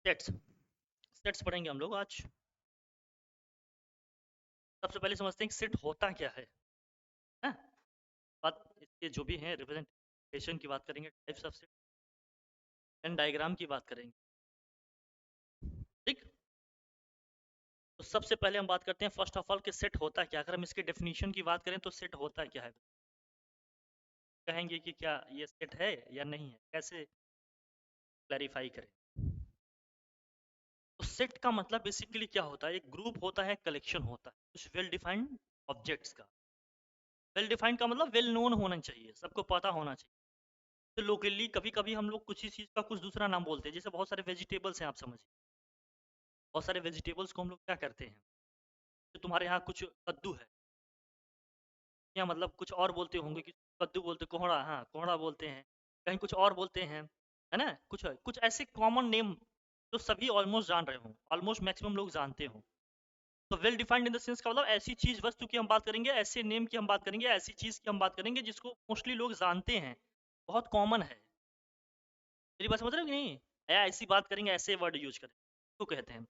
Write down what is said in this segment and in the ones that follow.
Sets sets पढ़ेंगे हम लोग आज। सबसे पहले समझते हैं कि सेट होता क्या है। हैं? बात इसके जो भी हैं रिप्रेजेंटेशन की बात करेंगे, types of set and diagram की बात करेंगे। ठीक। तो सबसे पहले हम बात करते हैं फर्स्ट ऑफ ऑल कि सेट होता क्या। अगर हम इसके डेफिनेशन की बात करें तो सेट होता क्या है, कहेंगे कि क्या ये सेट है या नहीं है, कैसे क्लैरिफाई करें। तो सेट का मतलब बेसिकली क्या होता है, एक ग्रुप होता है, कलेक्शन होता है कुछ वेल डिफाइंड ऑब्जेक्ट्स का। वेल डिफाइंड का मतलब वेल नोन होना चाहिए, सबको पता होना चाहिए। तो लोकली कभी कभी हम लोग कुछ ही चीज़ का कुछ दूसरा नाम बोलते हैं, जैसे बहुत सारे वेजिटेबल्स हैं, आप समझिए बहुत सारे वेजिटेबल्स को हम लोग क्या करते हैं। तो तुम्हारे यहाँ कुछ कद्दू है, या मतलब कुछ और बोलते होंगे कि कद्दू बोलते, कोहड़ा, हाँ कोहड़ा बोलते हैं, कहीं कुछ और बोलते हैं, है ना। कुछ ऐसे कॉमन नेम जो सभी ऑलमोस्ट जान रहे हो, ऑलमोस्ट मैक्सिमम लोग जानते हो। तो well defined in the sense का मतलब ऐसी चीज वस्तु की हम बात करेंगे, ऐसे नेम की हम बात करेंगे, ऐसी चीज की हम बात करेंगे जिसको मोस्टली लोग जानते हैं, बहुत कॉमन है। मेरी बात समझ रहे हो कि नहीं, या ऐसी बात करेंगे, ऐसे वर्ड यूज करें तो कहते हैं।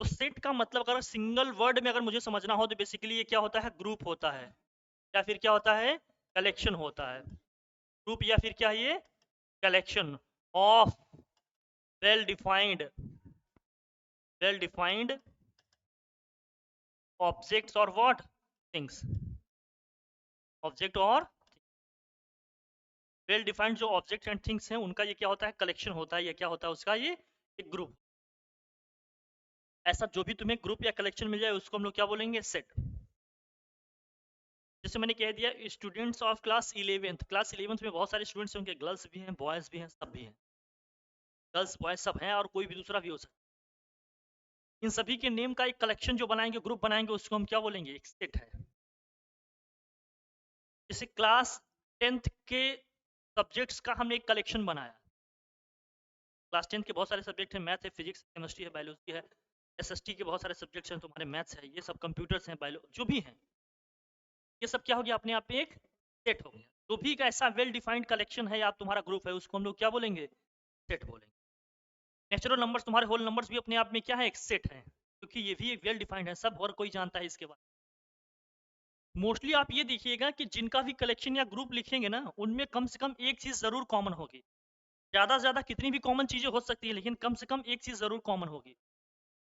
तो सेट का मतलब अगर सिंगल वर्ड में अगर मुझे समझना हो तो बेसिकली ये क्या होता है, ग्रुप होता है, या फिर क्या होता है, कलेक्शन होता है। ग्रुप या फिर क्या है ये, collection of well defined well defined objects और व्हाट, थिंग्स। ऑब्जेक्ट और वेल डिफाइंड जो ऑब्जेक्ट एंड थिंग्स हैं उनका ये क्या होता है, कलेक्शन होता है, या क्या होता है उसका ये एक ग्रुप। ऐसा जो भी तुम्हें ग्रुप या कलेक्शन मिल जाए उसको हम लोग क्या बोलेंगे, सेट। जैसे मैंने कह दिया स्टूडेंट्स ऑफ क्लास 11th में बहुत सारे स्टूडेंट्स हैं, उनके गर्ल्स भी हैं, बॉयज भी हैं, सब भी हैं, गर्ल्स बॉयज सब हैं, और कोई भी दूसरा भी हो सकता है। इन सभी के नेम का एक कलेक्शन जो बनाएंगे, ग्रुप बनाएंगे, उसको हम क्या बोलेंगे, एक सेट है। जैसे क्लास 10th के सब्जेक्ट्स का हमने एक कलेक्शन बनाया। क्लास 10th के बहुत सारे सब्जेक्ट हैं, मैथ है, फिजिक्स, केमिस्ट्री है, बायोलॉजी है, एसएसटी के बहुत सारे सब्जेक्ट्स हैं, तुम्हारे मैथ्स है, ये सब कंप्यूटर्स हैं, बायो जो भी हैं, ये सब क्या हो गया, अपने आप में एक सेट हो गया। जो भी एक ऐसा वेल डिफाइंड कलेक्शन है या तुम्हारा ग्रुप है, उसको हम लोग क्या बोलेंगे, सेट बोलेंगे। नेचुरल नंबर्स, तुम्हारे होल नंबर्स भी अपने आप में क्या है, एक सेट है, क्योंकि ये भी एक वेल डिफाइंड है, सब और कोई जानता है इसके बारे में। मोस्टली आप ये देखिएगा कि जिनका भी कलेक्शन या ग्रुप लिखेंगे ना, उनमें कम से कम एक चीज जरूर कॉमन होगी। ज्यादा से ज्यादा कितनी भी कॉमन चीजें हो सकती है, लेकिन कम से कम एक चीज जरूर कॉमन होगी।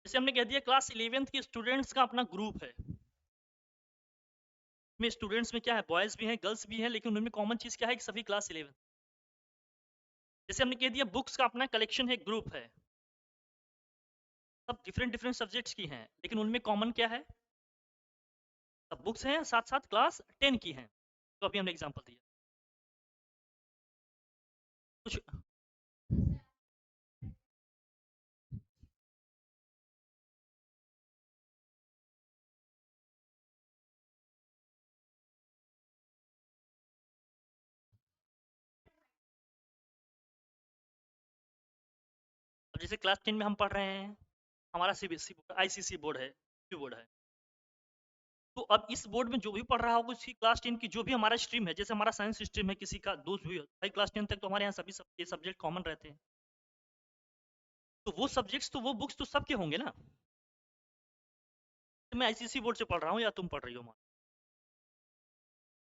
जैसे हमने कह दिया क्लास 11th के स्टूडेंट्स का अपना ग्रुप है, में स्टूडेंट्स में क्या है, बॉयज भी हैं, गर्ल्स भी हैं, लेकिन उनमें कॉमन चीज क्या है कि सभी क्लास 11। जैसे हमने कह दिया बुक्स का अपना कलेक्शन है, ग्रुप है, सब डिफरेंट डिफरेंट सब्जेक्ट्स की हैं, लेकिन उनमें कॉमन क्या है, सब बुक्स हैं, साथ साथ क्लास 10 की हैं। तो अभी हमने एग्जांपल दिया कुछ। अब जैसे क्लास 10 में हम पढ़ रहे हैं, हमारा सीबीएसई आईसीसी बोर्ड है, बोर्ड है। तो अब इस बोर्ड में जो भी पढ़ रहा होगा उसकी क्लास 10 की जो भी हमारा स्ट्रीम है, जैसे हमारा साइंस स्ट्रीम है किसी का, दोस्त भी भाई क्लास 10 तक तो हमारे यहाँ सभी सब्जेक्ट कॉमन रहते हैं। तो वो सब्जेक्ट्स तो वो बुक्स तो सबके होंगे ना। तो मैं आईसीसी बोर्ड से पढ़ रहा हूँ या तुम पढ़ रही हो,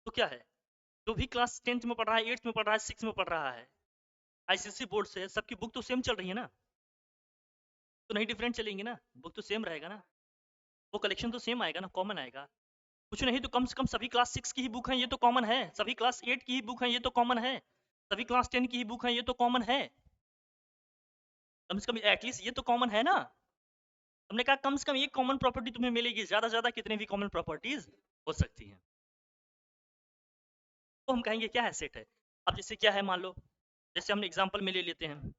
तो क्या है, जो भी क्लास 10th में पढ़ रहा है, 8th में पढ़ रहा है, 6th में पढ़ रहा है, आईसीसी बोर्ड से सबकी बुक तो सेम चल रही है ना, तो नहीं डिफरेंट चलेंगे ना, बुक तो सेम रहेगा ना, वो कलेक्शन तो सेम आएगा ना, कॉमन आएगा। कुछ नहीं तो कम से कम सभी क्लास 6 की ही बुक है, ये तो कॉमन है, सभी क्लास 8 की ही बुक है, ये तो कॉमन है, सभी क्लास 10 की ही बुक है, ये तो कॉमन है। कम से कम एटलीस्ट ये तो कॉमन है ना। हमने कहा कम से कम एक कॉमन प्रॉपर्टी तुम्हें मिलेगी, ज्यादा से ज्यादा कितने भी कॉमन प्रॉपर्टीज हो सकती हैं, तो हम कहेंगे क्या है, सेट है। अब जैसे क्या है, मान लो जैसे हम एग्जाम्पल में ले लेते हैं,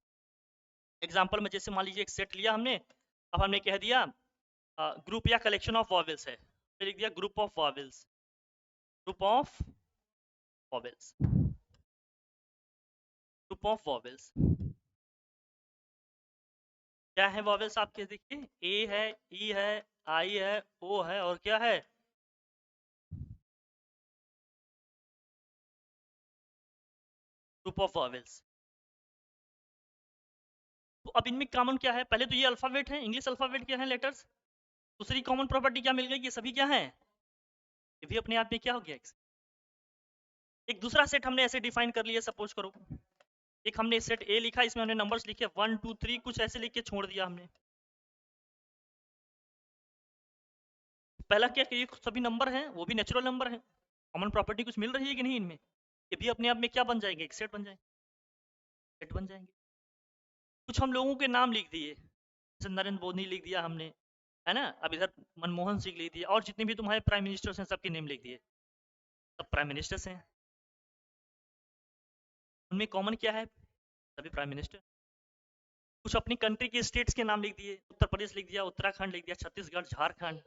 एग्जाम्पल में जैसे मान लीजिए एक सेट लिया हमने, अब हमने कह दिया ग्रुप या कलेक्शन ऑफ वॉवेल्स है, फिर लिख दिया group of vowels, group of vowels, group of vowels. क्या है वॉवेल्स आपके, देखिए ए है, ई है, आई है, ओ है, और क्या है, ग्रुप ऑफ वॉवेल्स। तो अब इनमें कॉमन क्या है? पहले तो ये अल्फाबेट है, इंग्लिश अल्फाबेट क्या है, लेटर्स। दूसरी कॉमन प्रॉपर्टी क्या मिल गई? ये सभी क्या है? ये भी अपने आप में क्या हो गया? एक दूसरा सेट हमने ऐसे डिफाइन कर लिया, सपोज करो एक हमने सेट ए लिखा, इसमें हमने नंबर्स लिखे 1 2 3 कुछ ऐसे लिख के छोड़ दिया हमने। पहला क्या कि ये सभी नंबर हैं, वो भी नेचुरल नंबर हैं, कॉमन प्रॉपर्टी कुछ मिल रही है कि नहीं इनमें? ये भी अपने आप में क्या बन जाएंगे? एक सेट बन जाएंगे, सेट बन जाएंगे। कुछ हम लोगों के नाम लिख दिए, जैसे नरेंद्र मोदी लिख दिया हमने, है ना। अब इधर मनमोहन सिंह लिख दिया, और जितने भी तुम्हारे प्राइम मिनिस्टर्स हैं सबके नेम लिख दिए, सब प्राइम मिनिस्टर्स हैं। उनमें कॉमन क्या है? सभी प्राइम मिनिस्टर। कुछ अपनी कंट्री के स्टेट्स के नाम लिख दिए, उत्तर प्रदेश लिख दिया, उत्तराखंड लिख दिया, छत्तीसगढ़, झारखंड,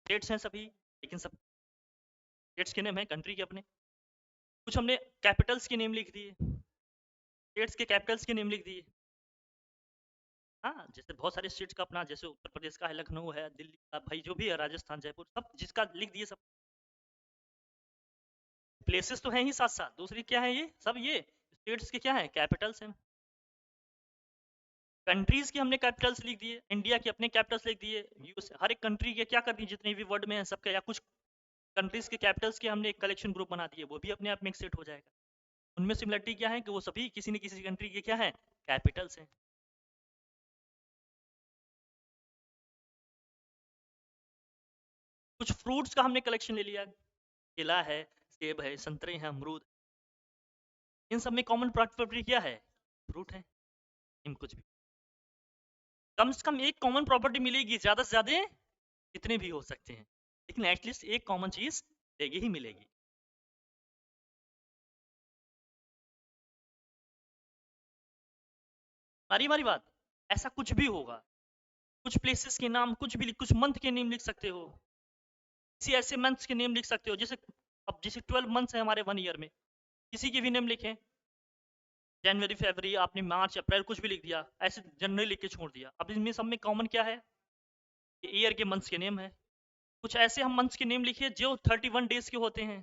स्टेट्स हैं सभी, लेकिन सब स्टेट्स के नेम है कंट्री के अपने। कुछ हमने कैपिटल्स के नेम लिख दिए, स्टेट्स के कैपिटल्स के नेम लिख दिए। हाँ, जैसे बहुत सारे स्टेट्स का अपना, जैसे उत्तर प्रदेश का है लखनऊ है, दिल्ली का भाई जो भी है, राजस्थान, जयपुर, सब जिसका लिख दिए सब। प्लेसेस तो हैं ही साथ साथ, दूसरी क्या है? ये सब ये स्टेट्स के क्या है? कैपिटल्स हैं। कंट्रीज के हमने कैपिटल्स लिख दिए, इंडिया के अपने कैपिटल्स लिख दिए, यूएस, हर एक कंट्री के क्या कर दिए, जितने भी वर्ड में है सबके, या कुछ कंट्रीज के कैपिटल्स के हमने एक कलेक्शन ग्रुप बना दिए, वो भी अपने आप में एक सेट हो जाएगा। उनमें सिमिलरिटी क्या है कि वो सभी किसी न किसी कंट्री के क्या है? कैपिटल्स हैं। कुछ फ्रूट्स का हमने कलेक्शन ले लिया, केला है, सेब है, संतरे हैं, अमरूद, इन सब में कॉमन प्रॉपर्टी क्या है? फ्रूट है। इन कुछ भी कम से कम एक कॉमन प्रॉपर्टी मिलेगी, ज्यादा से ज्यादा कितने भी हो सकते हैं, लेकिन एटलीस्ट एक कॉमन चीज देगी ही मिलेगी। हमारी हमारी बात, ऐसा कुछ भी होगा, कुछ प्लेसेस के नाम, कुछ भी, कुछ मंथ के नेम लिख सकते हो, किसी ऐसे मंथ्स के नेम लिख सकते हो, जैसे अब जैसे 12 मंथ्स है हमारे 1 ईयर में, किसी के भी नेम लिखें, जनवरी, फरवरी, आपने मार्च, अप्रैल कुछ भी लिख दिया, ऐसे जनवरी लिख के छोड़ दिया। अब इनमें सब में कॉमन क्या है? ये ईयर के मंथ्स के नेम है। कुछ ऐसे हम मंथ्स के नेम लिखे जो 31 डेज के होते हैं,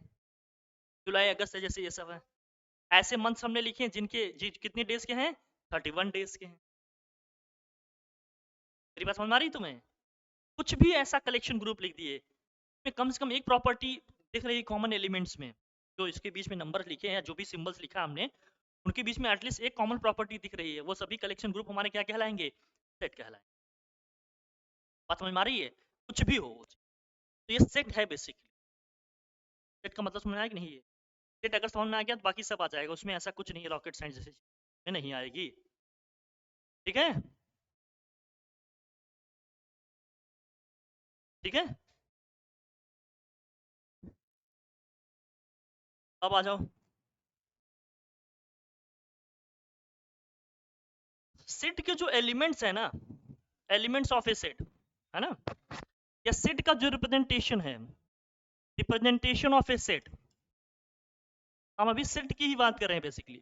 जुलाई, अगस्त है, जैसे ये सब है। ऐसे मंथ्स हमने लिखे हैं जिनके कितने डेज के हैं? 31 डेज के हैं। मेरी बात समझ में आ रही तुम्हें? कुछ भी ऐसा कलेक्शन ग्रुप लिख दिए, में कम से कम एक प्रॉपर्टी दिख रही है कॉमन एलिमेंट्स में, जो इसके बीच में नंबर लिखे हैं, जो भी सिंबल्स लिखा हमने, उनके बीच में एटलीस्ट एक कॉमन प्रॉपर्टी दिख रही है, वो सभी कलेक्शन ग्रुप हमारे क्या कहलाएंगे? सेट कहलाएंगे। बात समझ में आ रही है? कुछ भी हो, तो ये सेट है बेसिकली। सेट का मतलब समझ में आया कि नहीं? है सेट, अगर समझ में आ गया तो बाकी सब आ जाएगा, उसमें ऐसा कुछ नहीं है रॉकेट साइंस जैसे में नहीं आएगी। ठीक है, ठीक है, अब आ जाओ। सेट के जो एलिमेंट्स है ना, एलिमेंट्स ऑफ ए सेट, है ना, या सेट का जो रिप्रेजेंटेशन है, रिप्रेजेंटेशन ऑफ ए सेट, हम अभी सेट की ही बात कर रहे हैं बेसिकली,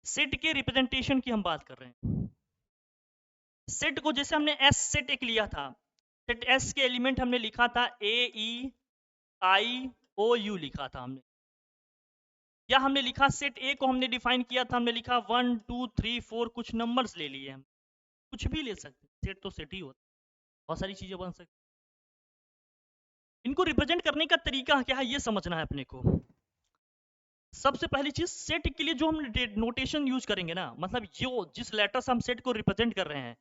सेट के रिप्रेजेंटेशन की हम बात कर रहे हैं। सेट को जैसे हमने एस सेट एक लिया था, सेट एस के एलिमेंट हमने लिखा था AEIOU लिखा था हमने, या हमने लिखा सेट ए को हमने डिफाइन किया था, हमने लिखा 1 2 3 4 कुछ नंबर्स ले लिए हम, कुछ भी ले सकते, सेट तो सेट ही होता, बहुत सारी चीजें बन सकती। इनको रिप्रेजेंट करने का तरीका क्या है ये समझना है अपने को। सबसे पहली चीज, सेट के लिए जो हम नोटेशन यूज करेंगे ना, मतलब जो जिस लेटर से हम सेट को रिप्रेजेंट कर रहे हैं,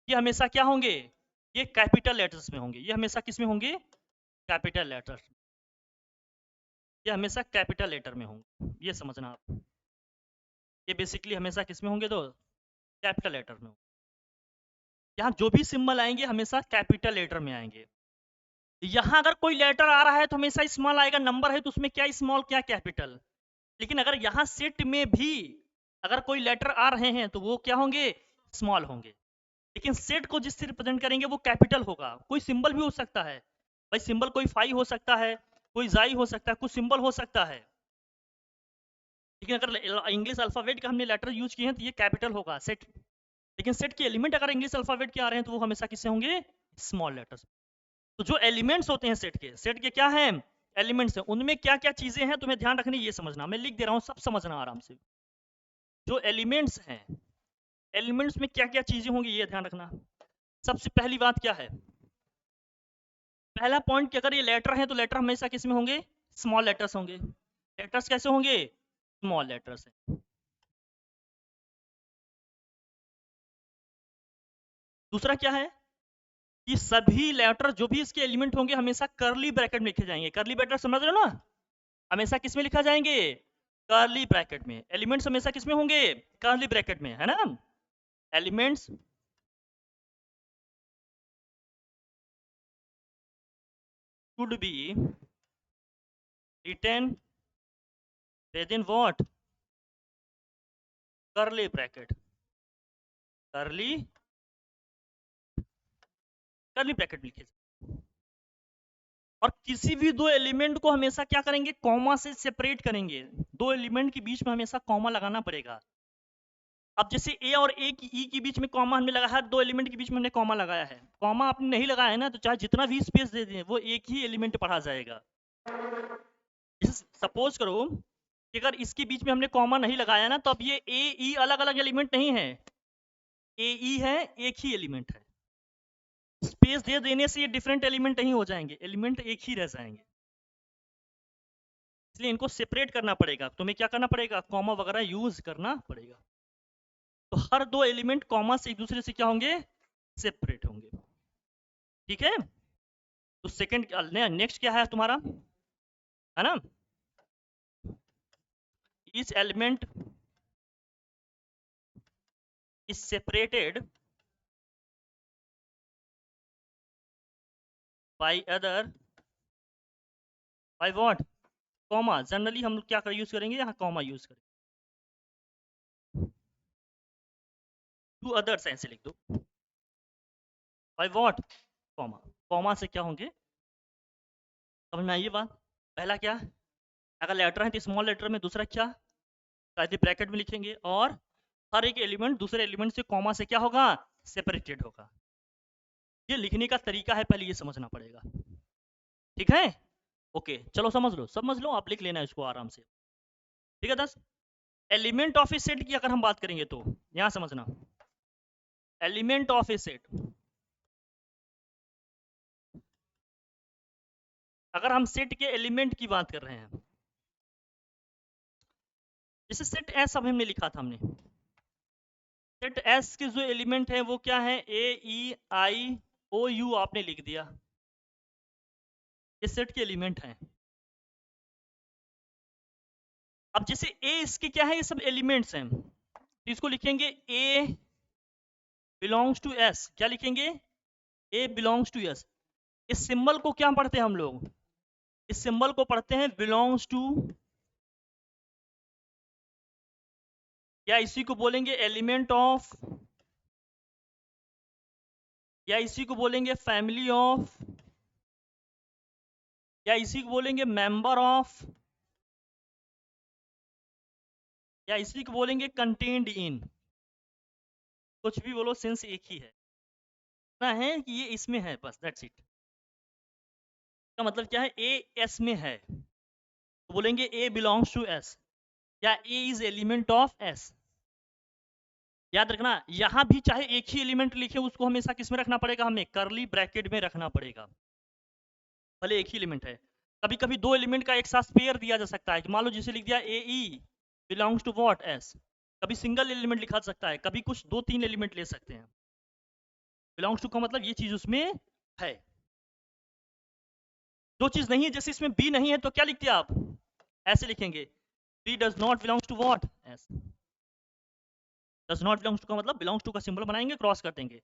ये हमेशा क्या होंगे? ये कैपिटल लेटर्स में होंगे। ये हमेशा किस में होंगे? Capital letter. ये हमेशा कैपिटल लेटर में होंगे, ये समझना आप। ये बेसिकली हमेशा किस में होंगे? तो कैपिटल लेटर में होंगे। यहाँ जो भी सिंबल आएंगे हमेशा कैपिटल लेटर में आएंगे। यहाँ अगर कोई लेटर आ रहा है तो हमेशा स्मॉल आएगा, नंबर है तो उसमें क्या स्मॉल क्या कैपिटल। लेकिन अगर यहाँ सेट में भी अगर कोई लेटर आ रहे हैं तो वो क्या होंगे? स्मॉल होंगे। लेकिन सेट को जिससे रिप्रेजेंट करेंगे वो कैपिटल होगा। कोई सिंबल भी हो सकता है भाई, सिंबल कोई फाई हो सकता है, कोई जाई हो सकता है, कुछ सिंबल हो सकता है, लेकिन अगर इंग्लिश अल्फाबेट का हमने लेटर यूज किए हैं तो ये कैपिटल होगा सेट। लेकिन सेट के एलिमेंट अगर इंग्लिश अल्फाबेट के आ रहे हैं तो वो हमेशा किससे होंगे? Small letters. तो जो एलिमेंट्स होते हैं सेट के क्या है? एलिमेंट्स है, उनमें क्या क्या चीजें हैं तुम्हें ध्यान रखनी, ये समझना। मैं लिख दे रहा हूँ, सब समझना आराम से। जो एलिमेंट्स हैं, एलिमेंट्स में क्या क्या चीजें होंगी ये ध्यान रखना। सबसे पहली बात क्या है, पहला पॉइंट कि अगर ये लेटर है तो लेटर हमेशा किस में होंगे, स्मॉल लेटर्स होंगे। लेटर्स कैसे होंगे, स्मॉल लेटर्स है। दूसरा क्या है कि सभी लेटर जो भी इसके एलिमेंट होंगे हमेशा करली ब्रैकेट में लिखे जाएंगे। करली ब्रैकेट समझ रहे हो ना, हमेशा किस में लिखा जाएंगे, करली ब्रैकेट में। एलिमेंट्स हमेशा किस में होंगे, करली ब्रैकेट में, है ना। Elements should be written within what, curly bracket, curly curly bracket लिखे। और किसी भी दो एलिमेंट को हमेशा क्या करेंगे, कॉमा से सेपरेट करेंगे। दो एलिमेंट के बीच में हमेशा कॉमा लगाना पड़ेगा। अब जैसे ए और ए की ई के बीच में कॉमा हमने लगाया है, दो एलिमेंट के बीच में हमने कॉमा लगाया है। कॉमा आपने नहीं लगाया है ना, तो चाहे जितना भी स्पेस दे दें वो एक ही एलिमेंट पढ़ा जाएगा। जैसे सपोज करो कि अगर इसके बीच में हमने कॉमा नहीं लगाया ना, तो अब ये ए ई अलग अलग एलिमेंट नहीं है, ए ई है, एक ही एलिमेंट है। स्पेस दे देने से ये डिफरेंट एलिमेंट नहीं हो जाएंगे, एलिमेंट एक ही रह जाएंगे। इसलिए इनको सेपरेट करना पड़ेगा। तुम्हें क्या करना पड़ेगा, कॉमा वगैरह यूज करना पड़ेगा। तो हर दो एलिमेंट कॉमा से एक दूसरे से क्या होंगे, सेपरेट होंगे। ठीक है। तो सेकंड नेक्स्ट क्या है तुम्हारा, है ना, each element is separated by other by what, comma. Generally हम लोग क्या यूज करेंगे, यहाँ कॉमा यूज करेंगे। टू अदर्स ऐसे लिख दो, बाय व्हाट, कॉमा। कॉमा से क्या होंगे, समझ में आई बात। पहला क्या, अगर लेटर है तो स्मॉल लेटर में, दूसरा क्या, कर्ली ब्रैकेट में लिखेंगे, और हर एक एलिमेंट दूसरे एलिमेंट से कॉमा से क्या होगा, सेपरेटेड होगा। ये लिखने का तरीका है, पहले ये समझना पड़ेगा। ठीक है, ओके चलो समझ लो, समझ लो, आप लिख लेना इसको आराम से। ठीक है 10। एलिमेंट ऑफ ए सेट की अगर हम बात करेंगे तो यहां समझना, एलिमेंट ऑफ ए सेट, अगर हम सेट के एलिमेंट की बात कर रहे हैं, जैसे सेट एस अब हमने लिखा था, हमने सेट एस के जो एलिमेंट है वो क्या है, ए ई आई ओ यू आपने लिख दिया, ये सेट के एलिमेंट हैं। अब जैसे ए इसके क्या है, ये सब एलिमेंट्स हैं, तो इसको लिखेंगे ए बिलोंग्स टू एस। क्या लिखेंगे, ए बिलोंग्स टू एस। इस सिंबल को क्या पढ़ते हैं हम लोग, इस सिंबल को पढ़ते हैं बिलोंग्स टू, या इसी को बोलेंगे एलिमेंट ऑफ, या इसी को बोलेंगे फैमिली ऑफ, या इसी को बोलेंगे मेंबर ऑफ, या इसी को बोलेंगे कंटेन्ड इन। कुछ भी बोलो, सेंस एक ही है ना, है कि ये इसमें है, बस दैट्स इट। का मतलब क्या है, ए एस में है तो बोलेंगे ए बिलोंग्स टू एस, या ए इज एलिमेंट ऑफ एस। याद रखना, यहां भी चाहे एक ही एलिमेंट लिखे, उसको हमेशा किस में रखना पड़ेगा, हमें करली ब्रैकेट में रखना पड़ेगा, भले एक ही एलिमेंट है। कभी कभी दो एलिमेंट का एक साथ पेयर दिया जा सकता है, कि मान लो जिसे लिख दिया ए ई बिलोंग्स टू व्हाट एस, कभी सिंगल एलिमेंट लिखा सकता है, कभी कुछ दो तीन एलिमेंट ले सकते हैं। बिलोंग्स टू का मतलब ये चीज उसमें है। जो चीज नहीं है, जैसे इसमें बी नहीं है तो क्या लिखते हैं आप, ऐसे लिखेंगे, B does not belongs to what S. Does not belongs to का मतलब बिलोंग्स टू का सिंबल बनाएंगे, क्रॉस कर देंगे।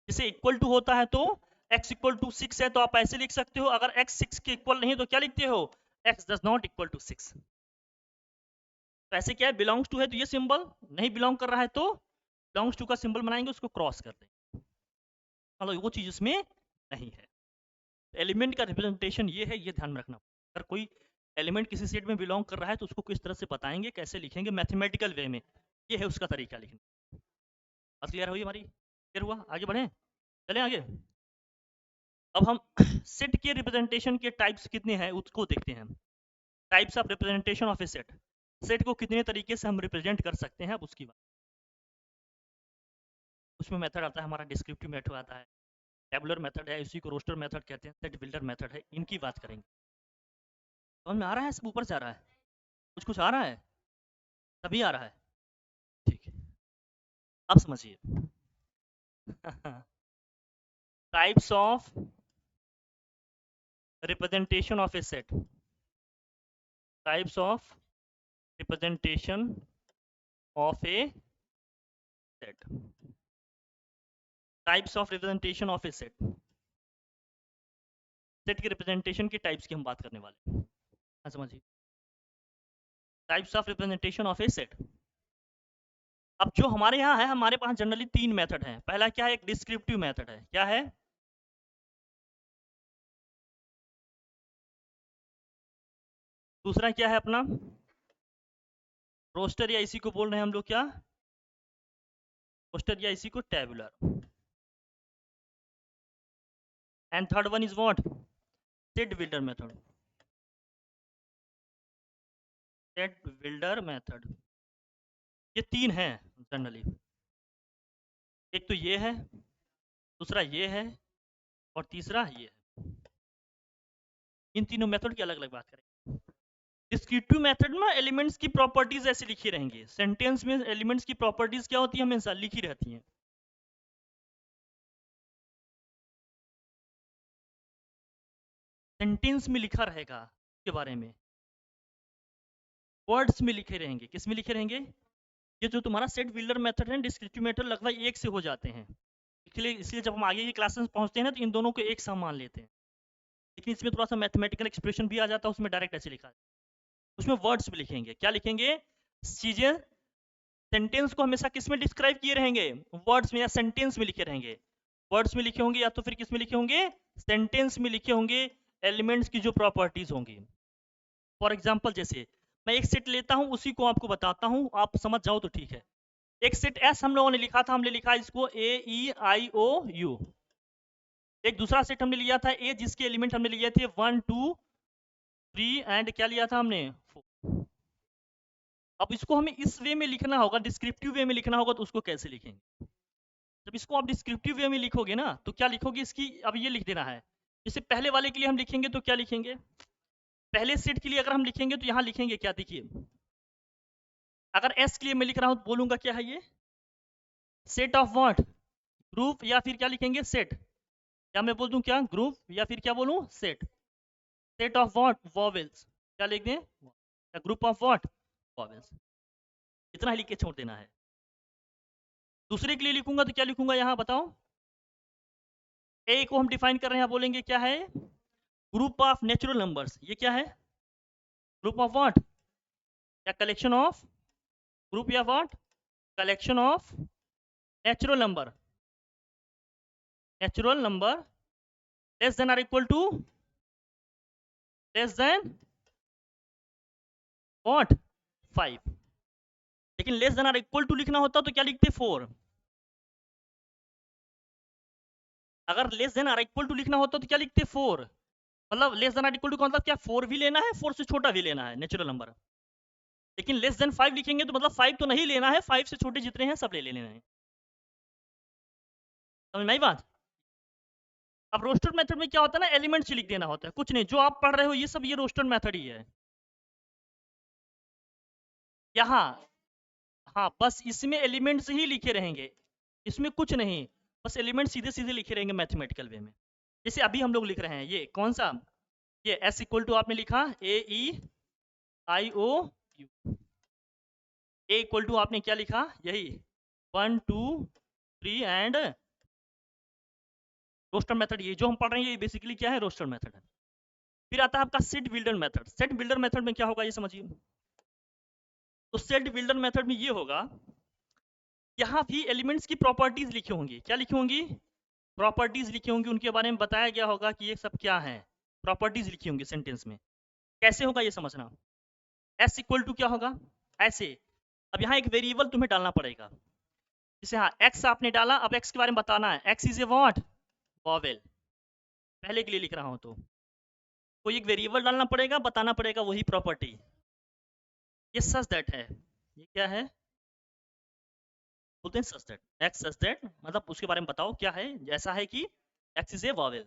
जैसे इक्वल टू होता है तो x इक्वल टू 6 है तो आप ऐसे लिख सकते हो, अगर x 6 के इक्वल नहीं तो क्या लिखते हो, x does not equal to 6। तो ऐसे क्या है, बिलोंग्स टू है तो ये सिंबल, नहीं बिलोंग कर रहा है तो बिलोंग्स टू का सिंबल बनाएंगे, उसको क्रॉस कर देंगे, मतलब वो चीज इसमें नहीं है। एलिमेंट का रिप्रेजेंटेशन ये है, ये ध्यान में रखना। अगर कोई एलिमेंट किसी सेट में बिलोंग कर रहा है तो उसको किस तरह से बताएंगे, कैसे लिखेंगे मैथमेटिकल वे में, ये है उसका तरीका लिखने। बात क्लियर हुई हमारी, क्लियर हुआ, आगे बढ़े, चलें आगे। अब हम सेट के रिप्रेजेंटेशन के टाइप्स कितने हैं उसको देखते हैं। Types of representation of A set. Set को कितने तरीके से हम रिप्रेजेंट कर सकते हैं, अब उसकी बात। उसमें मेथड आता है हमारा, डिस्क्रिप्टिव मेथड आता है, टेबुलर मेथड है, इसी को रोस्टर मेथड कहते हैं, सेट बिल्डर मेथड है, इनकी बात करेंगे। समझ में आ रहा है? सब ऊपर से आ रहा है? कुछ कुछ आ रहा है? तभी आ रहा है? ठीक है, अब समझिए। Types of representation of A set, types of representation of A set, types of representation of A set. Set के रिप्रेजेंटेशन की टाइप्स की हम बात करने वाले हैं। हाँ, समझिए, types of representation of A set. अब जो हमारे यहाँ है, हमारे पास जनरली 3 मेथड हैं। पहला क्या है? एक डिस्क्रिप्टिव मेथड है। क्या है? दूसरा क्या है अपना? रोस्टर, या इसी को बोल रहे हैं हम लोग क्या? रोस्टर, या इसी को tabular. And third one is what? Set builder method. Set builder method, ये 3 हैं जनरली। एक तो ये है, दूसरा ये है, और तीसरा ये है। इन तीनों मेथड की अलग अलग बात करें। डिस्क्रिप्टिव मेथड में एलिमेंट्स की प्रॉपर्टीज ऐसे लिखी रहेंगी। सेंटेंस में एलिमेंट्स की प्रॉपर्टीज क्या होती है? हमेशा लिखी रहती हैं। सेंटेंस में लिखा रहेगा के बारे में, वर्ड्स में लिखे रहेंगे। किस में लिखे रहेंगे? ये जो तुम्हारा सेट बिल्डर मेथड है, डिस्क्रिप्टिव मेथड, लगभग एक से हो जाते हैं। इसलिए जब हम आगे की क्लासेस में पहुंचते हैं ना, तो इन दोनों को एक समान मान लेते हैं। लेकिन इसमें थोड़ा सा मैथमेटिकल एक्सप्रेशन भी आ जाता है, उसमें डायरेक्ट ऐसे लिखा है। उसमें वर्ड्स भी लिखेंगे। क्या लिखेंगे? चीजें, सेंटेंस को हमेशा किस में डिस्क्राइब किए रहेंगे? वर्ड्स में या सेंटेंस में लिखे रहेंगे। वर्ड्स में लिखे होंगे, या तो फिर किस में लिखे होंगे? सेंटेंस में लिखे होंगे एलिमेंट्स की जो प्रॉपर्टीज होंगी। फॉर एग्जाम्पल, जैसे मैं एक सेट लेता हूं, उसी को आपको बताता हूं, आप समझ जाओ तो ठीक है। एक सेट एस हम लोगों ने लिखा था, हमने लिखा इसको ए ई आई ओ यू। एक दूसरा सेट हमने लिया था ए, जिसके एलिमेंट हमने लिए थे 1 2 3 एंड क्या लिया था हमने? 4। अब इसको हमें इस वे में लिखना होगा, डिस्क्रिप्टिव वे में लिखना होगा, तो उसको कैसे लिखेंगे? जब इसको आप डिस्क्रिप्टिव वे में लिखोगे ना, तो क्या लिखोगे इसकी? अब ये लिख देना है। जैसे पहले वाले के लिए हम लिखेंगे तो क्या लिखेंगे? पहले सेट के लिए अगर हम लिखेंगे तो यहाँ लिखेंगे क्या? देखिए, अगर एस के लिए मैं लिख रहा हूं तो बोलूंगा क्या है ये? Set of what? ग्रुप, या फिर क्या लिखेंगे? सेट। या मैं बोल दूं क्या? ग्रुप, या फिर क्या बोलूं? Set. Set of what? Vowels. क्या लिख दें? या ग्रुप ऑफ व्हाट? वॉवेल्स। इतना ही लिख के छोड़ देना है। दूसरे के लिए लिखूंगा तो क्या लिखूंगा यहाँ बताओ? ए को हम डिफाइन कर रहे हैं, बोलेंगे क्या है? Group of natural numbers. ये क्या है? Group of what? या कलेक्शन ऑफ? ग्रुप या what? Collection of natural number. Natural number less than or equal to, less than what? 5। लेकिन less than or equal to लिखना होता तो क्या लिखते? 4। अगर less than or equal to लिखना होता तो क्या लिखते? 4। मतलब less than or equal to का मतलब क्या? 4 भी लेना है, 4 से छोटा भी लेना है नेचुरल नंबर। लेकिन लेस देन 5 लिखेंगे तो मतलब 5 तो नहीं लेना है, 5 से छोटे जितने हैं सब ले लेने हैं। समझ में आई बात? अब रोस्टर मेथड में क्या होता है ना, एलिमेंट्स लिख देना होता है, कुछ नहीं। जो आप पढ़ रहे हो ये सब, ये रोस्टर मेथड ही है यहाँ। हाँ, बस इसमें एलिमेंट्स ही लिखे रहेंगे, इसमें कुछ नहीं। बस एलिमेंट सीधे सीधे लिखे रहेंगे मैथमेटिकल वे में। जैसे अभी हम लोग लिख रहे हैं, ये कौन सा? ये एस इक्वल टू आपने लिखा ए ई आई ओ यू। ए इक्वल टू आपने क्या लिखा? यही 1 2 3 एंड रोस्टर मेथड। ये जो हम पढ़ रहे हैं ये बेसिकली क्या है? रोस्टर मेथड है। फिर आता है आपका set builder method. Set builder method में क्या होगा ये समझिए। तो सेट बिल्डर मेथड में ये होगा, यहाँ भी एलिमेंट्स की प्रॉपर्टीज लिखी होंगी। क्या लिखी होंगी? प्रॉपर्टीज लिखी होंगी, उनके बारे में बताया गया होगा कि ये सब क्या है। प्रॉपर्टीज लिखी होंगी सेंटेंस में। कैसे होगा ये समझना। एस इक्वल टू क्या होगा? ऐसे। अब यहाँ एक वेरिएबल तुम्हें डालना पड़ेगा। जैसे हाँ, एक्स आपने डाला, अब एक्स के बारे में बताना है। X is a what? Vowel. पहले के लिए लिख रहा हूं तो कोई एक वेरिएबल डालना पड़ेगा, बताना पड़ेगा वही प्रॉपर्टी। ये सच दैट है, ये क्या है बोलते हैं such that, x such that मतलब उसके बारे में बताओ क्या है, जैसा है कि एक्स इज ए वॉवेल।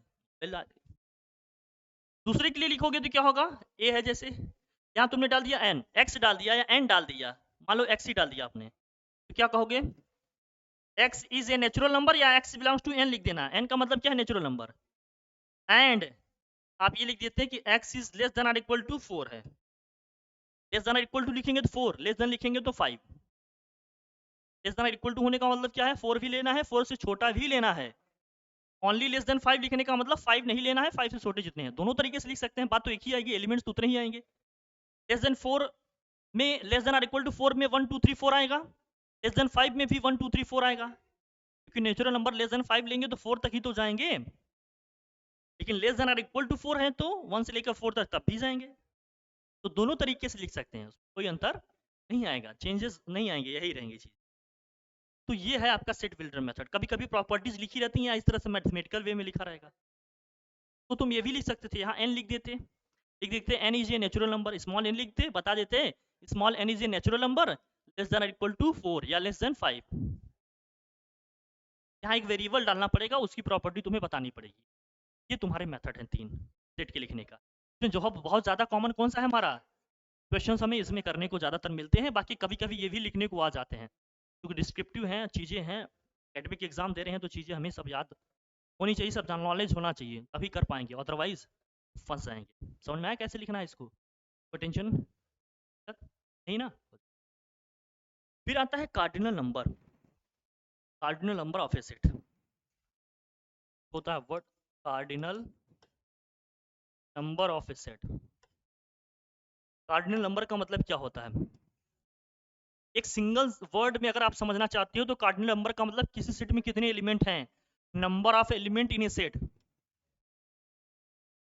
दूसरे के लिए लिखोगे तो क्या होगा, ए है जैसे यहाँ तुमने डाल दिया एन, एक्स डाल दिया या एन डाल दिया, मान लो एक्स ही डाल दिया आपने, तो क्या कहोगे, x is a natural number या एक्स बिलोंग्स टू एन लिख देना, एन का मतलब क्या है नेचुरल नंबर, एंड आप ये लिख देते हैं कि X is less than or equal to 4 है, less than or equal to लिखेंगे तो 4, लेस देन लिखेंगे तो 5, less than or equal to होने का मतलब क्या है, 4 भी लेना है, 4 से छोटा भी लेना है, ओनली लेस देन 5 लिखने का मतलब 5 नहीं लेना है, 5 से छोटे जितने हैं, दोनों तरीके से लिख सकते हैं, बात तो एक ही आएगी, एलिमेंट्स तो उतने ही आएंगे। लेस देन 4 में, less than or equal to 4 में 1 2 3 4 आएगा, लेस देन 5 में भी 1 2 3 4 आएगा, क्योंकि नेचुरल नंबर लेस देन 5 लेंगे तो 4 तक ही तो जाएंगे, लेकिन less than or equal to 4 है तो 1 से लेकर 4 तक तब भी जाएंगे, तो दोनों तरीके से लिख सकते हैं, कोई अंतर नहीं आएगा, चेंजेस नहीं आएंगे, यही रहेंगी चीज। तो ये है आपका सेट बिल्डर मेथड, कभी कभी प्रॉपर्टीज लिखी रहती हैं इस तरह से मैथमेटिकल वे में लिखा रहेगा, तो तुम ये भी लिख सकते थे, यहाँ एन लिख देते N is a natural number, small N लिखते, बता देते small N is a natural number less than equal to 4 या लेस देन 5, यहाँ एक वेरिएबल डालना पड़ेगा, उसकी प्रॉपर्टी तुम्हें बतानी पड़ेगी। ये तुम्हारे मेथड हैं 3 सेट के लिखने का। तो जो बहुत ज़्यादा कॉमन कौन सा है हमारा, क्वेश्चन हमें इसमें करने को ज़्यादातर मिलते हैं, बाकी कभी कभी ये भी लिखने को आ जाते हैं, क्योंकि डिस्क्रिप्टिव हैं चीज़ें हैं, एकेडमिक एग्जाम दे रहे हैं तो चीज़ें हमें सब याद होनी चाहिए, सब नॉलेज होना चाहिए, तभी कर पाएंगे, अदरवाइज फंस जाएंगे। समझ में आया कैसे लिखना है इसको, कोई टेंशन नहीं ना। फिर आता है cardinal number, cardinal number of A set होता है word, cardinal number of A set, cardinal number का मतलब क्या होता है, एक सिंगल वर्ड में अगर आप समझना चाहते हो तो कार्डिनल नंबर का मतलब किसी सेट में कितने एलिमेंट हैं, number of element in A set,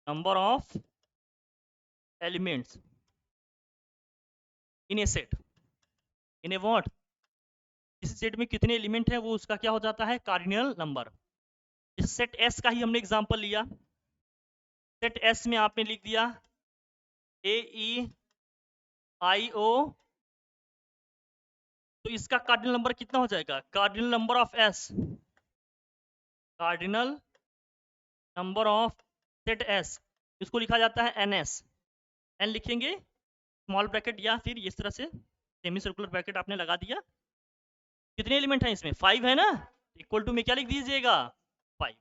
number of elements in A set, in A what, किसी सेट में कितने एलिमेंट हैं वो उसका क्या हो जाता है कार्डिनल नंबर। इस सेट एस का ही हमने एग्जांपल लिया, सेट एस में आपने लिख दिया ए ई आई ओ, तो इसका कार्डिनल नंबर कितना हो जाएगा, cardinal number of S, cardinal number of set S, इसको लिखा जाता है एन एस, एन लिखेंगे स्मॉल ब्रैकेट या फिर इस तरह से सेमी सर्कुलर ब्रैकेट आपने लगा दिया, कितने एलिमेंट हैं इसमें 5 है ना, इक्वल टू में क्या लिख दीजिएगा 5,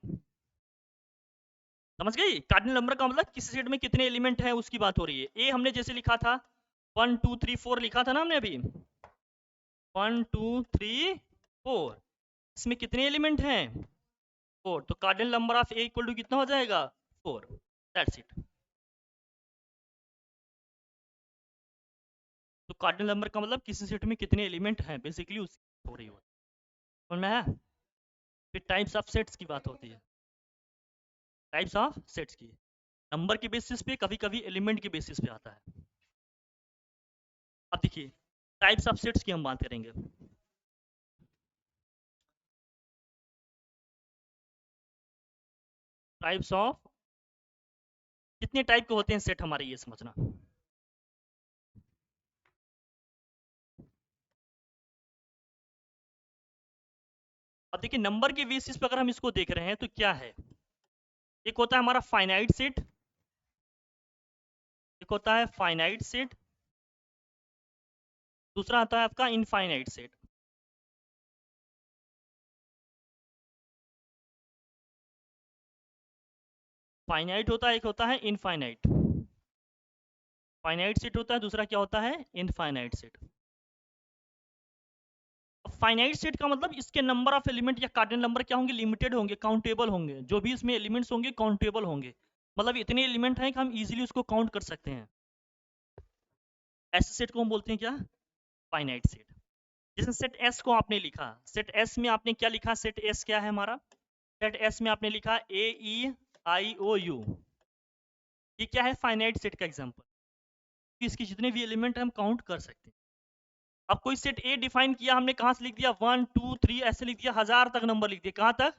समझ गई, कार्डिनल नंबर का मतलब किसी सेट में कितने एलिमेंट हैं उसकी बात हो रही है। ए हमने जैसे लिखा था 1 2 3 4 लिखा था ना हमने अभी, 1 2 3 4, इसमें कितने एलिमेंट हैं 4, तो cardinal number of A equal to कितना हो जाएगा 4, दैट्स इट। तो कार्डिनल नंबर का मतलब किसी सेट में कितने एलिमेंट हैं बेसिकली उसकी हो रही हो, समझ में है। फिर टाइप्स ऑफ सेट्स की बात होती है, टाइप्स ऑफ सेट्स की, नंबर के बेसिस पे कभी कभी एलिमेंट के बेसिस पे आता है। अब देखिए टाइप्स ऑफ सेट्स की हम बात करेंगे, टाइप्स ऑफ, कितने टाइप के होते हैं सेट हमारे ये समझना। अब देखिए नंबर के बेसिस पे अगर हम इसको देख रहे हैं तो क्या है, एक होता है हमारा फाइनाइट सेट, एक होता है फाइनाइट सेट, दूसरा आता है आपका इनफाइनाइट सेट। फाइनाइट होता है, एक होता है इनफाइनाइट, फाइनाइट सेट होता है, दूसरा क्या होता है इनफाइनाइट सेट। फाइनाइट सेट का मतलब इसके नंबर ऑफ एलिमेंट या कार्डिनल नंबर क्या होंगे, लिमिटेड होंगे, काउंटेबल होंगे, जो भी इसमें एलिमेंट्स होंगे काउंटेबल होंगे, मतलब इतने एलिमेंट हैं कि हम इजीली उसको काउंट कर सकते हैं, ऐसे सेट को हम बोलते हैं क्या, फाइनाइट सेट। जैसे सेट एस को आपने लिखा, सेट एस में आपने क्या लिखा, सेट एस क्या है हमारा, सेट एस में आपने लिखा ए ई आई ओ यू, ये क्या है फाइनाइट सेट का एग्जांपल, इसके जितने भी एलिमेंट हम काउंट कर सकते हैं। अब कोई सेट ए डिफाइन किया हमने, कहां से लिख दिया 1 2 3 ऐसे लिख दिया, 1000 तक नंबर लिख दिया, कहां तक,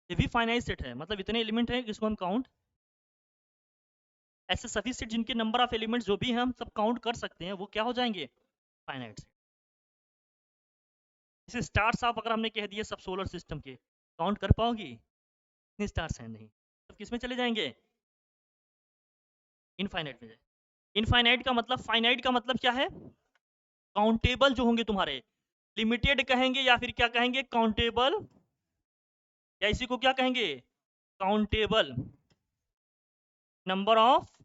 ये भी फाइनाइट सेट है, मतलब इतने एलिमेंट हैं जिसको हम काउंट ऐसे सभी सेट जिनके नंबर ऑफ एलिमेंट्स जो भी हैं हम सब काउंट कर सकते हैं, वो क्या हो जाएंगे? Finite set. जैसे स्टार्स आप अगर हमने कह दिए सब सोलर सिस्टम के, काउंट कर पाओगी? इतने स्टार्स हैं नहीं, सब किस में चले जाएंगे? इनफाइनाइट में। इनफाइनाइट का मतलब, फाइनाइट का मतलब क्या है? काउंटेबल जो होंगे तुम्हारे, लिमिटेड कहेंगे या फिर क्या कहेंगे? काउंटेबल, या इसी को क्या कहेंगे? Countable number of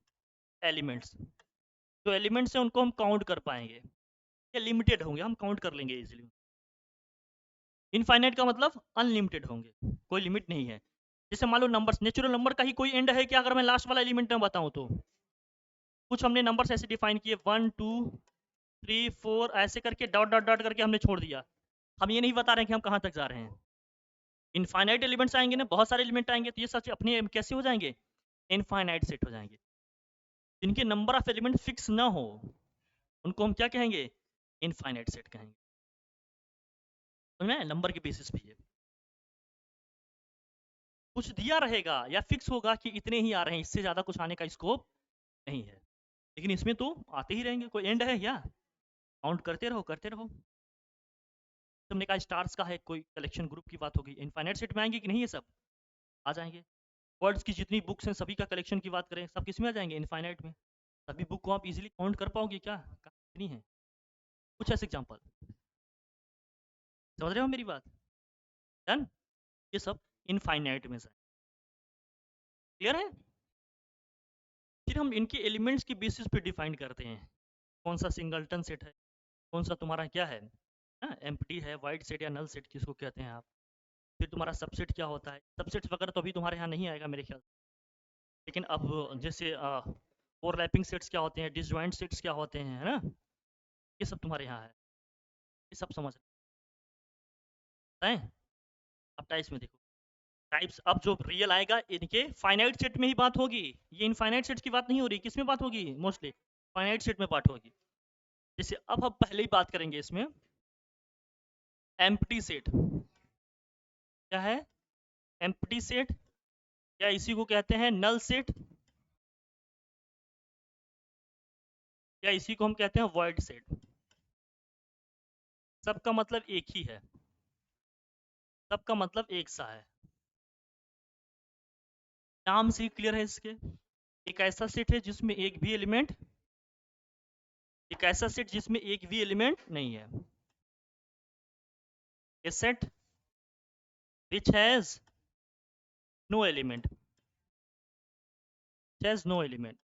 elements. जो एलिमेंट्स हैं उनको हम काउंट कर पाएंगे, या लिमिटेड होंगे, हम काउंट कर लेंगे इजीली। इनफाइनाइट का मतलब अनलिमिटेड होंगे, कोई लिमिट नहीं है। जैसे मान लो नंबर्स, नेचुरल नंबर का ही कोई एंड है क्या? अगर मैं लास्ट वाला एलिमेंट में बताऊं तो कुछ हमने नंबर्स ऐसे डिफाइन किए 1 2 3 4 ऐसे करके डॉट डॉट डॉट करके हमने छोड़ दिया। हम ये नहीं बता रहे हैं कि हम कहाँ तक जा रहे हैं। इनफाइनाइट एलिमेंट्स आएंगे ना, बहुत सारे एलिमेंट आएंगे, तो ये सच अपने कैसे हो जाएंगे? इनफाइनाइट सेट हो जाएंगे। जिनके नंबर ऑफ एलिमेंट फिक्स ना हो उनको हम क्या कहेंगे? इनफाइनाइट सेट कहेंगे। समझ में? नंबर के बेसिस पे ये कुछ दिया रहेगा या फिक्स होगा कि इतने ही आ रहे हैं, इससे ज्यादा कुछ आने का स्कोप नहीं है। लेकिन इसमें तो आते ही रहेंगे, कोई एंड है क्या? काउंट करते रहो करते रहो। तुमने कहा स्टार्स का है कोई कलेक्शन, ग्रुप की बात होगी, इनफाइनाइट सेट में आएंगे कि नहीं? ये सब आ जाएंगे। वर्ड्स की जितनी बुक्स हैं सभी का कलेक्शन की बात करें, सब किस में आ जाएंगे? इनफाइनाइट में। सभी बुक को आप इजीली काउंट कर पाओगे क्या? कितनी है? कुछ ऐसे एग्जांपल समझ रहे हो मेरी बात? डन। ये सब इनफाइनाइट में से क्लियर है। फिर हम इनके एलिमेंट्स की बेसिस पे डिफाइन करते हैं कौन सा सिंगलटन सेट है, कौन सा तुम्हारा क्या है, एम्प्टी है, वाइड सेट या नल सेट किसको कहते हैं आप। फिर तुम्हारा सबसेट क्या होता है, सबसेट वगैरह तो अभी तुम्हारे यहाँ नहीं आएगा मेरे ख्याल से। लेकिन अब जैसे ओवरलैपिंग सेट्स क्या होते हैं, डिसजॉइंट सेट्स क्या होते हैं, है ना, ये सब तुम्हारे यहाँ है। ये सब समझ रहे हैं? अब टाइप्स में देखो, टाइप्स अब जो रियल आएगा इनके फाइनाइट सेट में ही बात होगी। ये इनफाइनाइट सेट की बात नहीं हो रही, किस में बात होगी? मोस्टली फाइनाइट सेट में बात होगी। जैसे अब हम पहले ही बात करेंगे इसमें एम्प्टी सेट क्या है। एम्प्टी सेट या इसी को कहते हैं नल सेट, या इसी को हम कहते हैं वॉइड सेट। सबका मतलब एक ही है, सबका मतलब एक सा है, नाम से ही क्लियर है इसके। एक ऐसा सेट है जिसमें एक भी एलिमेंट, एक ऐसा सेट जिसमें एक भी एलिमेंट नहीं है। ए set which has no element, which has no element।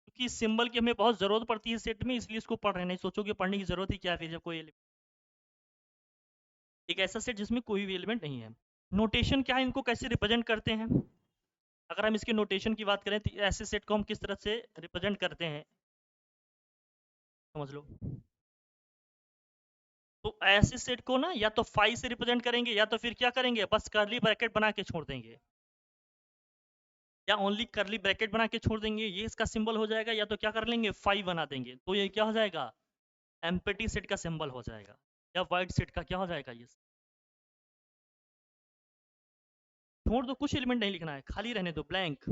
क्योंकि इस सिंबल की हमें बहुत जरूरत पड़ती है सेट में, इसलिए इसको पढ़ रहे हैं, नहीं सोचोगे पढ़ने की जरूरत ही क्या है फिर जब कोई एक ऐसा सेट जिसमें कोई भी एलिमेंट नहीं है। नोटेशन क्या है, इनको कैसे रिप्रेजेंट करते हैं? अगर हम इसके नोटेशन की बात करें तो ऐसे सेट को हम किस तरह से रिप्रेजेंट करते हैं, समझ लो। तो ऐसे सेट को ना या तो फाई से रिप्रेजेंट करेंगे या तो फिर क्या करेंगे, बस कर्ली ब्रैकेट बना के छोड़ देंगे, या ओनली करली ब्रैकेट बना के छोड़ देंगे, ये इसका सिंबल हो जाएगा। या तो क्या कर लेंगे, फाई बना देंगे, तो ये क्या हो जाएगा? एम्प्टी सेट का सिंबल हो जाएगा, या वाइड सेट का क्या हो जाएगा? ये छोड़ दो, कुछ एलिमेंट नहीं लिखना है, खाली रहने दो, ब्लैंक।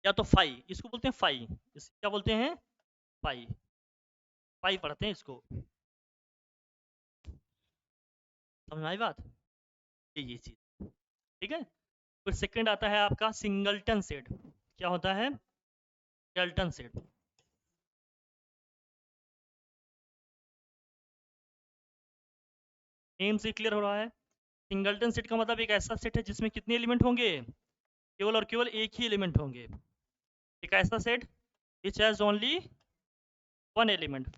या तो फाई, इसको बोलते हैं फाई, इस क्या बोलते हैं? फाई। फाई पढ़ते हैं इसको, समझ में आई बात? ये चीज ठीक है। फिर सेकंड आता है आपका सिंगलटन सेट। क्या होता है? Singleton set. नेम से क्लियर हो रहा है। सिंगलटन सेट का मतलब एक ऐसा सेट है जिसमें कितने एलिमेंट होंगे? केवल और केवल एक ही एलिमेंट होंगे। एक ऐसा set which has only one element,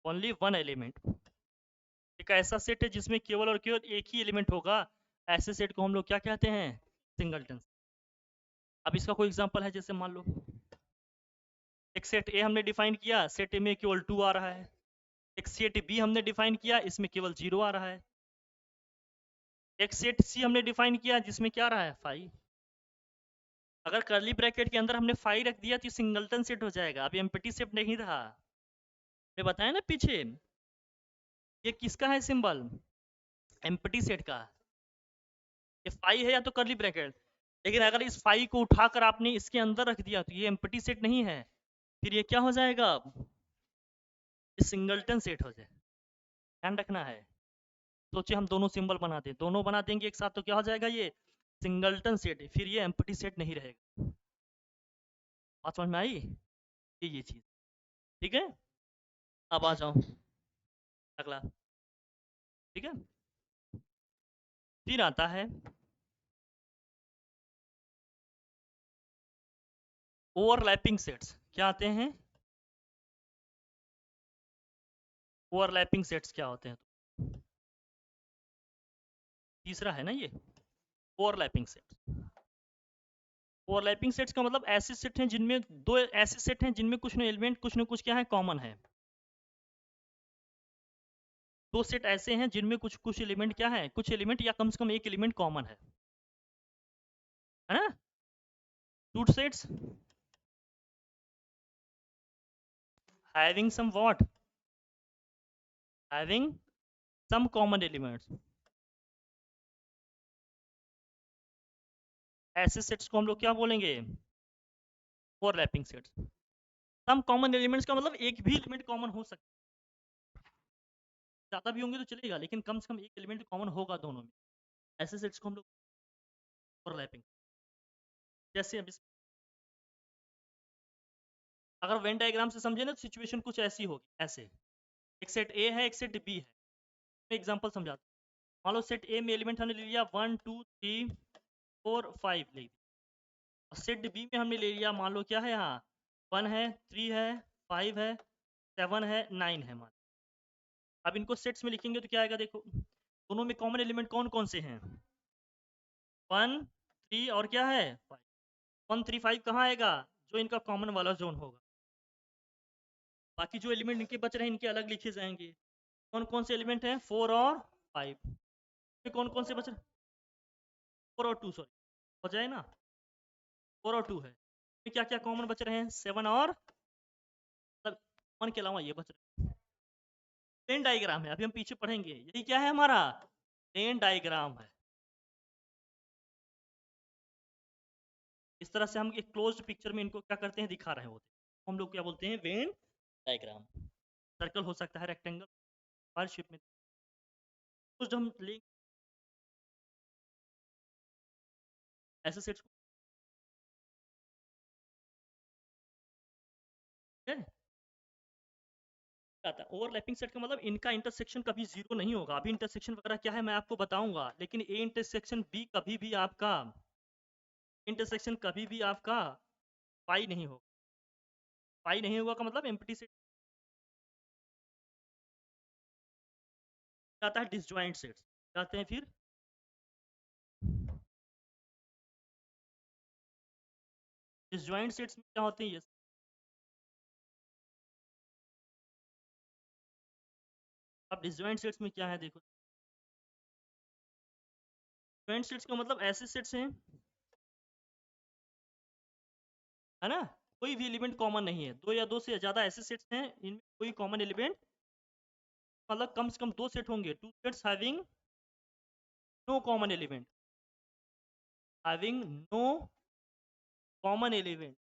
only one element. एक ऐसा सेट है जिसमें केवल और केवल एक ही एलिमेंट होगा, ऐसे सेट को हम लोग क्या कहते हैं? सिंगलटन। अब इसका कोई एग्जांपल है, जैसे मान लो एक सेट ए हमने डिफाइन किया, सेट ए में केवल 2 आ रहा है। एक सेट बी हमने डिफाइन किया, इसमें केवल 0 आ रहा है। एक सेट सी हमने डिफाइन किया जिसमें क्या आ रहा है? 5। अगर कर्ली ब्रैकेट के अंदर हमने 5 रख दिया तो सिंगलटन सेट हो जाएगा, अभी एम्प्टी सेट नहीं रहा। मैं बताया ना पीछे, ये किसका है सिंबल? एम्प्टी सेट का। ये 5 है या तो कर्ली ब्रैकेट, लेकिन अगर इस 5 को उठाकर आपने इसके अंदर रख दिया तो ये एम्प्टी सेट नहीं है, फिर ये क्या हो जाएगा, ये सिंगलटन सेट हो जाए। ध्यान रखना है। सोचिए हम दोनों सिंबल बना दें, दोनों बना देंगे एक साथ तो क्या हो जाएगा, ये सिंगलटन सेट, फिर ये एम्प्टी सेट नहीं रहेगा। बात समझ में आई, ये चीज। ठीक है, अब आ जाओ अगला। ठीक है, फिर आता है ओवरलैपिंग सेट्स। क्या आते हैं ओवरलैपिंग सेट्स, क्या होते हैं? तीसरा है ना ये, ओवरलैपिंग सेट्स। ओवरलैपिंग सेट्स का मतलब ऐसे सेट हैं जिनमें दो ऐसे सेट हैं जिनमें कुछ ना कुछ क्या है, कॉमन है। दो सेट ऐसे हैं जिनमें कुछ कुछ एलिमेंट क्या है, कुछ एलिमेंट या कम से कम एक एलिमेंट कॉमन है ना? Two sets having some what, having some common elements। ऐसे सेट्स को हम लोग क्या बोलेंगे, overlapping sets. Some common elements का मतलब एक भी एलिमेंट कॉमन हो सकता है, ज्यादा भी होंगे तो चलेगा, लेकिन कम से कम एक एलिमेंट कॉमन होगा दोनों में। ऐसे सेट्स को हम लोग ओवरलैपिंग। जैसे अब अगर वेन डायग्राम से समझे ना तो सिचुएशन कुछ ऐसी होगी, ऐसे एक सेट ए है, एक सेट बी है। मैं एग्जांपल समझाता हूँ। मान लो सेट ए में एलिमेंट हमने ले लिया 1 2 3 4 5 ले लिया, और सेट बी में हमने ले लिया मान लो क्या है यहाँ, 1 है, 3 है, 5 है, 7 है, 9 है मान। अब इनको सेट्स में लिखेंगे तो क्या आएगा, देखो दोनों में कॉमन एलिमेंट कौन कौन से हैं, 1 3 और क्या है 5। 1 3 5 कहाँ आएगा, जो इनका कॉमन वाला जोन होगा। बाकी जो एलिमेंट इनके बच रहे हैं इनके अलग लिखे जाएंगे। कौन कौन से एलिमेंट हैं, 4 और 5। कौन कौन से बच रहे, 4 और 2 सॉरी, हो जाए ना, 4 और 2 है। क्या क्या कॉमन बच रहे हैं, 7 और मतलब 1 के अलावा ये बच रहे हैं। वेन डायग्राम है, अभी हम पीछे पढ़ेंगे, यही क्या है हमारा, वेन डायग्राम है। इस तरह से हम एक क्लोज्ड पिक्चर में इनको क्या करते हैं, दिखा रहे होते हैं, हम लोग क्या बोलते हैं, वेन डायग्राम। सर्कल हो सकता है, रेक्टेंगल, हर शेप में। तो जब हम लेंगे ऐसे सेट्स को, ओवरलैपिंग सेट का मतलब इनका इंटरसेक्शन कभी जीरो नहीं होगा। अभी इंटरसेक्शन वगैरह क्या है मैं आपको बताऊंगा, लेकिन ए इंटरसेक्शन बी कभी भी आपका इंटरसेक्शन कभी भी आपका पाई नहीं होगा। पाई नहीं होगा का मतलब एम्प्टी सेट आता है, डिसजॉइंट सेट्स जाते हैं। फिर डिसजॉइंट सेट्स में क्या होते हैं, ये अब डिसजॉइंट सेट्स में क्या है देखो। डिसजॉइंट सेट्स का मतलब ऐसे सेट्स हैं, है ना, कोई भी एलिमेंट कॉमन नहीं है, दो या दो से ज्यादा ऐसे सेट्स हैं इनमें कोई कॉमन एलिमेंट, मतलब कम से कम दो सेट होंगे, two sets having no common element, having no common element.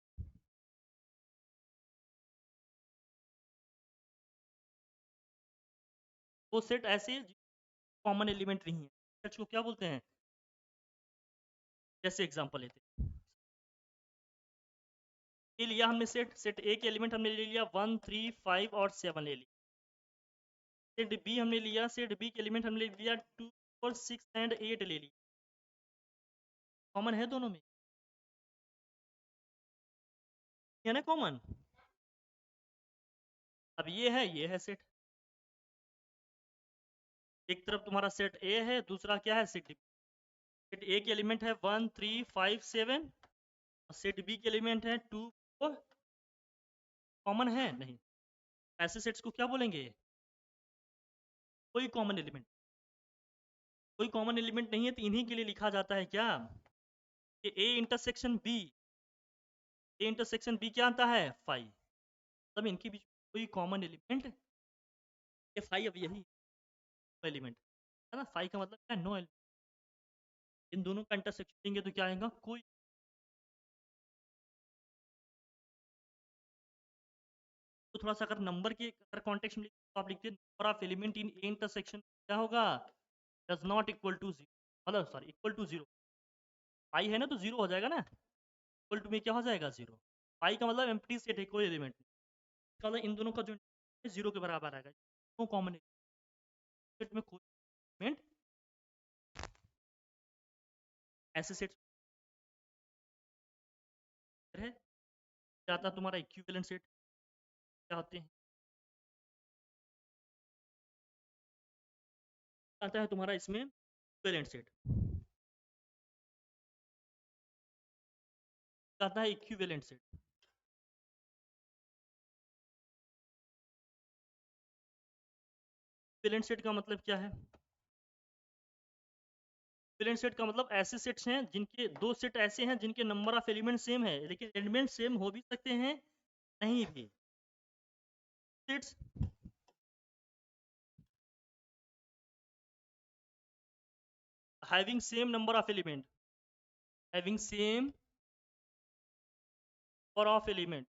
वो सेट ऐसे कॉमन एलिमेंट नहीं है, सेट्स को क्या बोलते हैं, जैसे एग्जांपल लेते हैं, ये लिया हमने सेट, सेट ए के एलिमेंट हमने ले लिया 1 3 5 और 7 ले लिया। सेट बी हमने लिया, सेट बी के एलिमेंट हमने ले लिया 2 और 6 एंड 8 ले लिया। कॉमन है दोनों में, है ना कॉमन। अब ये है सेट, एक तरफ तुम्हारा सेट ए है, दूसरा क्या है, सेट बी। सेट ए के एलिमेंट है 1 3 5 7, और सेट बी के एलिमेंट है 2 4। कॉमन है नहीं, ऐसे सेट्स को क्या बोलेंगे, कोई कॉमन एलिमेंट। कोई कॉमन एलिमेंट नहीं है तो इन्हीं के लिए लिखा जाता है क्या, कि A intersection B, A intersection B क्या आता है 5, तब इनके बीच कोई कॉमन एलिमेंट, ये 5 अब यही एलिमेंट है ना, 5 का मतलब क्या है, नो एलिमेंट। इन दोनों का इंटरसेक्शन लेंगे तो क्या आएगा, कोई थोड़ा सा अगर नंबर के अगर कॉन्टेक्स्ट में तो आप लिखते number of element in A intersection क्या होगा, does not equal to zero, मतलब सॉरी इक्वल टू जीरो। पाई है ना तो जीरो हो जाएगा ना, इक्वल टू में क्या हो जाएगा जीरो। पाई का मतलब एम्प्टी सेट है, कोई एलिमेंट नहीं, इसका मतलब इन दोनों का जो जीरो के बराबर आएगा, नो कॉमन सेट में कोई एलिमेंट ऐसे सेट है जाता तुम्हारा इक्विवेलेंट सेट क्या होते हैं, आता है तुम्हारा इसमें इक्विवेलेंट सेट, आता है इक्विवेलेंट सेट। इक्विवेलेंट सेट का मतलब क्या है, इक्विवेलेंट सेट का मतलब ऐसे सेट्स हैं जिनके दो सेट ऐसे हैं जिनके नंबर ऑफ एलिमेंट सेम है, लेकिन एलिमेंट सेम हो भी सकते हैं नहीं भी। Sets having same number of element, having same number of element,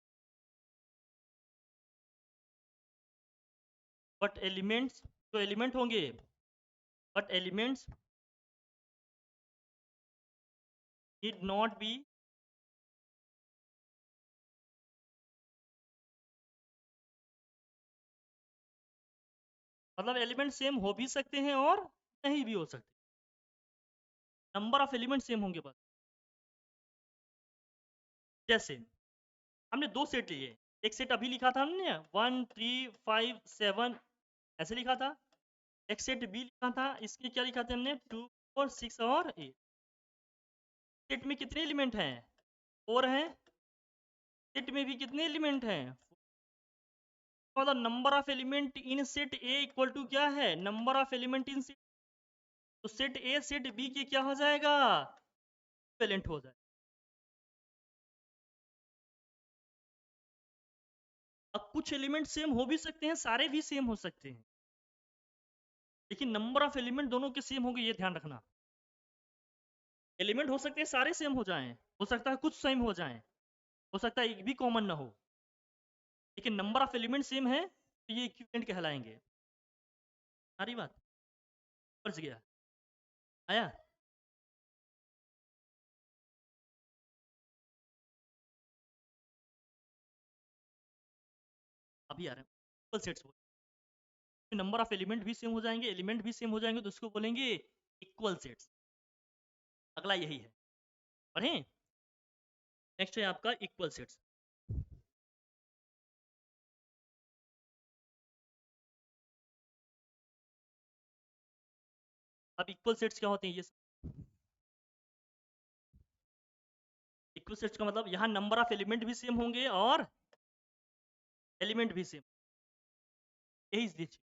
but elements जो एलिमेंट होंगे, but elements need not be, मतलब एलिमेंट सेम हो भी सकते हैं और नहीं भी हो सकते, नंबर ऑफ एलिमेंट सेम होंगे बस। जैसे हमने दो सेट लिए, एक सेट अभी लिखा था हमने 1 3 5 7 ऐसे लिखा था, एक सेट बी लिखा था, इसके क्या लिखा था हमने 2 4 6 और 8। सेट में कितने एलिमेंट हैं, 4 हैं, सेट में भी कितने एलिमेंट हैं, मतलब number of element in set A equal to क्या है, number of element in set, तो सेट ए सेट बी के क्या हो जाएगा, इक्विवेलेंट हो जाएगा। अब कुछ एलिमेंट सेम हो भी सकते हैं, सारे भी सेम हो सकते हैं, लेकिन नंबर ऑफ एलिमेंट दोनों के सेम होंगे, ये ध्यान रखना। एलिमेंट हो सकते हैं सारे सेम हो जाएं, हो सकता है कुछ सेम हो जाएं, हो सकता है एक भी कॉमन ना हो, लेकिन नंबर ऑफ एलिमेंट सेम है तो ये इक्विवेलेंट कहलाएंगे। सारी बात समझ गया, आया। अभी आ रहे हैं equal sets, number of element भी सेम हो जाएंगे, एलिमेंट भी सेम हो जाएंगे, तो उसको बोलेंगे इक्वल सेट्स। अगला यही है, पढ़ें। नेक्स्ट है आपका इक्वल सेट्स। अब इक्वल सेट्स क्या होते हैं, ये इक्वल सेट्स का मतलब यहाँ नंबर ऑफ एलिमेंट भी सेम होंगे और एलिमेंट भी सेम, यही चीज।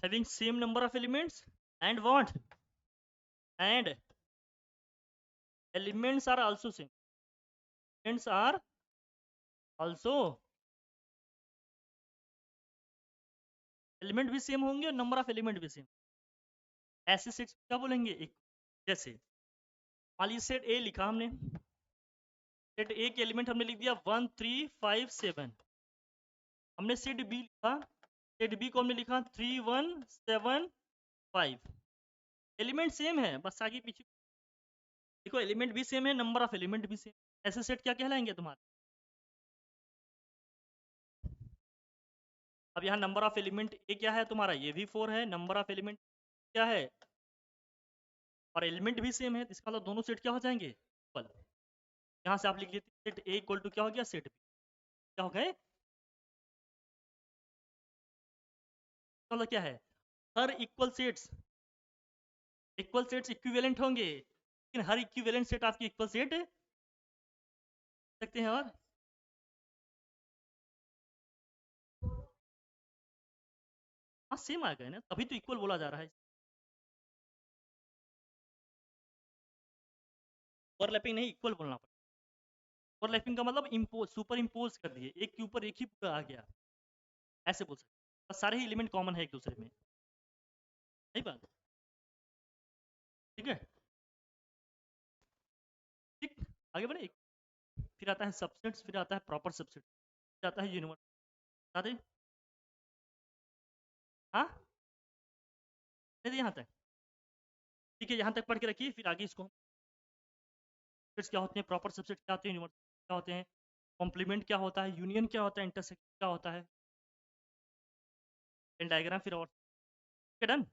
having same number of elements and what, and elements are also same, elements are also, element भी सेम होंगे और नंबर ऑफ एलिमेंट भी सेम, ऐसे सेट्स क्या बोलेंगे एक। जैसे मान लीजिए सेट ए लिखा हमने, सेट ए के एलिमेंट हमने लिख दिया 1 3 5 7, हमने सेट बी लिखा, सेट बी को हमने लिखा 3 1 7 5, एलिमेंट सेम है बस आगे पीछे, देखो एलिमेंट भी सेम है, नंबर ऑफ एलिमेंट भी सेम, ऐसे सेट क्या कहलाएंगे तुम्हारे। अब यहाँ नंबर ऑफ एलिमेंट ए क्या है तुम्हारा, ये भी 4 है, नंबर ऑफ एलिमेंट क्या है और एलिमेंट भी सेम है, इसका मतलब दोनों सेट क्या हो जाएंगे इक्वल। यहाँ से आप लिख लेते सेट ए इक्वल टू क्या हो गया, सेट बी क्या हो गए, मतलब क्या है, हर इक्वल सेट्स इक्विवेलेंट होंगे, लेकिन हर इक्विवेलेंट सेट आपकी इक्वल सेट सकते हैं। और हाँ सेम आ गए ना, तभी तो इक्वल बोला जा रहा है, ओवरलैपिंग नहीं इक्वल बोलना पड़ेगा। ओवरलैपिंग का मतलब सुपर इम्पोज कर दिए, एक के ऊपर एक ही पूरा आ गया, ऐसे बोल सकते, सारे ही एलिमेंट कॉमन है एक दूसरे में, सही बात, ठीक है, ठीक, आगे बढ़े। फिर आता है सबसेट्स, फिर आता है प्रॉपर सबसेट, फिर आता है यूनिवर्स, बता दे, हाँ, नहीं यहाँ तक, ठीक है, यहाँ तक पढ़ के रखिए, फिर आगे इसको सबसेट्स क्या होते हैं, प्रॉपर सबसेट क्या होते हैं, यूनिवर्स क्या होते हैं, कॉम्प्लीमेंट क्या होता है, यूनियन क्या होता है, इंटरसेक्शन क्या होता है, डायग्राम फिर और, डन।